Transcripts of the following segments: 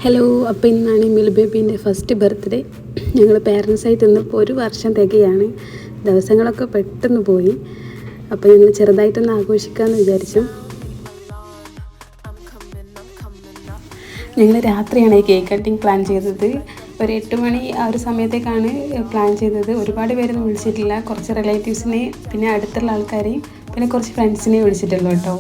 Hello, അപ്പോൾ ഇന്നാണ് Milu ബേബീൻ്റെ first birthday. ഞങ്ങൾ പേരൻസായിട്ട് ഇന്നിപ്പോൾ 1 വർഷം തികയാണ്. ദിവസങ്ങളൊക്കെ പെട്ടെന്ന് പോയി. അപ്പോൾ ഞങ്ങൾ ചെറുതായിട്ടൊന്ന് ആഘോഷിക്കാമെന്ന് വിചാരിച്ചു. ഞങ്ങൾ രാത്രിയാണ് ഈ കേക്ക് കട്ടിങ് പ്ലാൻ ചെയ്തത്. ഒരു 8 മണി ആ ഒരു സമയത്തേക്കാണ് പ്ലാൻ ചെയ്തത്. ഒരുപാട് പേരൊന്നും വിളിച്ചിട്ടില്ല. കുറച്ച് റിലേറ്റീവ്സിനെ, പിന്നെ അടുത്തുള്ള ആൾക്കാരെയും, പിന്നെ കുറച്ച് ഫ്രണ്ട്സിനെയും വിളിച്ചിട്ടുള്ളൂ കേട്ടോ.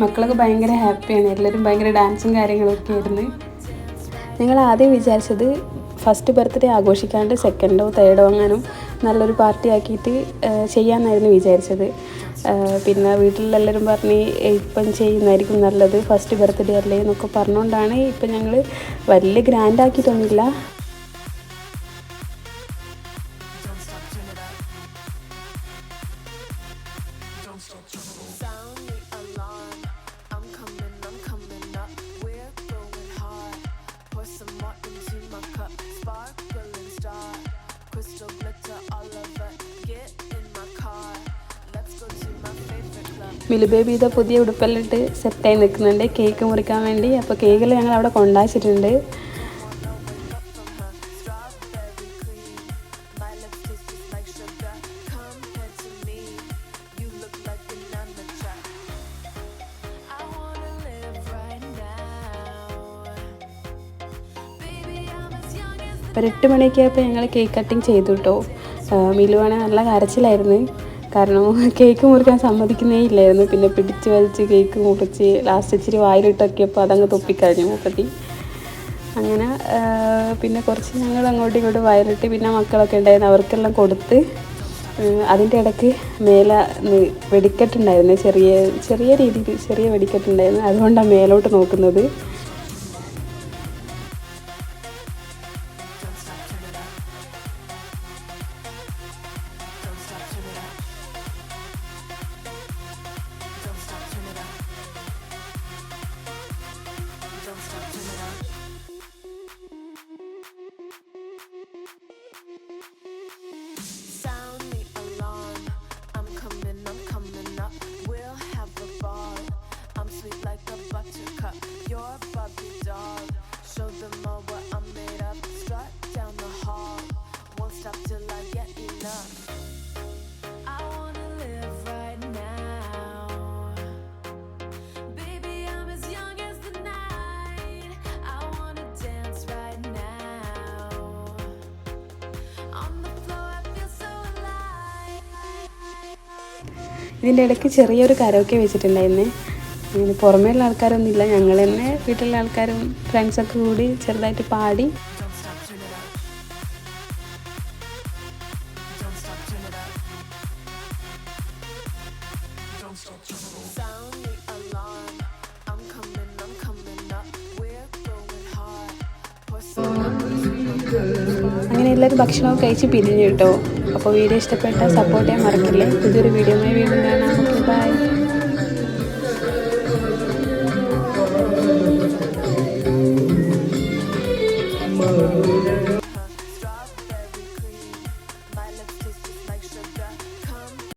മക്കളൊക്കെ ഭയങ്കര ഹാപ്പിയാണ്. എല്ലാവരും ഭയങ്കര ഡാൻസും കാര്യങ്ങളൊക്കെ ആയിരുന്നു. ഞങ്ങൾ ആദ്യം വിചാരിച്ചത് ഫസ്റ്റ് ബർത്ത്ഡേ ആഘോഷിക്കാണ്ട് സെക്കൻഡോ തേർഡോ അങ്ങാനും നല്ലൊരു പാർട്ടി ആക്കിയിട്ട് ചെയ്യാമെന്നായിരുന്നു വിചാരിച്ചത്. പിന്നെ വീട്ടിലെല്ലാവരും പറഞ്ഞ് ഇപ്പം ചെയ്യുന്നതായിരിക്കും നല്ലത്, ഫസ്റ്റ് ബർത്ത്ഡേ അല്ലേ എന്നൊക്കെ പറഞ്ഞുകൊണ്ടാണ് ഇപ്പം ഞങ്ങൾ വലിയ ഗ്രാൻഡ് ആക്കിയിട്ടൊന്നുമില്ല. മിലു ബേബി ഇതാ പുതിയ ഉടുപ്പെല്ലാം ഇട്ട് സെറ്റായി നിൽക്കുന്നുണ്ട് കേക്ക് മുറിക്കാൻ വേണ്ടി. അപ്പോൾ കേക്കിൽ ഞങ്ങൾ അവിടെ കൊണ്ടാച്ചിട്ടുണ്ട്. ഒരു 8 മണിയൊക്കെ ആയപ്പോൾ ഞങ്ങൾ കേക്ക് കട്ടിങ് ചെയ്തു കേട്ടോ. മിലുവാണെങ്കിൽ നല്ല കരച്ചിലായിരുന്നു. കാരണം കേക്ക് മുറിക്കാൻ സമ്മതിക്കുന്നേ ഇല്ലായിരുന്നു. പിന്നെ പിടിച്ച് വലിച്ച് കേക്ക് മുറിച്ച് ലാസ്റ്റ് ഇച്ചിരി വായിലിട്ടൊക്കെയപ്പോൾ അതങ്ങ് തൊപ്പിക്കഴിഞ്ഞു മൂപ്പത്തി. അങ്ങനെ പിന്നെ കുറച്ച് ഞങ്ങൾ അങ്ങോട്ടും ഇങ്ങോട്ടും വയലിട്ട്, പിന്നെ മക്കളൊക്കെ ഉണ്ടായിരുന്നു അവർക്കെല്ലാം കൊടുത്ത്. അതിൻ്റെ ഇടയ്ക്ക് മേലെ വെടിക്കെട്ടുണ്ടായിരുന്നു, ചെറിയ രീതിയിൽ ചെറിയ വെടിക്കെട്ടുണ്ടായിരുന്നു. അതുകൊണ്ടാണ് മേലോട്ട് നോക്കുന്നത്. ഇതിൻ്റെ ഇടയ്ക്ക് ചെറിയൊരു കരോക്കെ വെച്ചിട്ടുണ്ടായിരുന്നേ. അങ്ങനെ പുറമേയുള്ള ആൾക്കാരൊന്നുമില്ല, ഞങ്ങൾ തന്നെ വീട്ടിലുള്ള ആൾക്കാരും ഫ്രണ്ട്സൊക്കെ കൂടി ചെറുതായിട്ട് പാടി. അങ്ങനെ എല്ലാവരും ഭക്ഷണമൊക്കെ കഴിച്ച് പിരിഞ്ഞു കേട്ടോ. അപ്പോൾ വീഡിയോ ഇഷ്ടപ്പെട്ടാൽ സപ്പോർട്ട് ചെയ്യാൻ മറക്കില്ലേ. പുതിയൊരു വീഡിയോയുമായി വീണ്ടും കാണാം. Okay, by.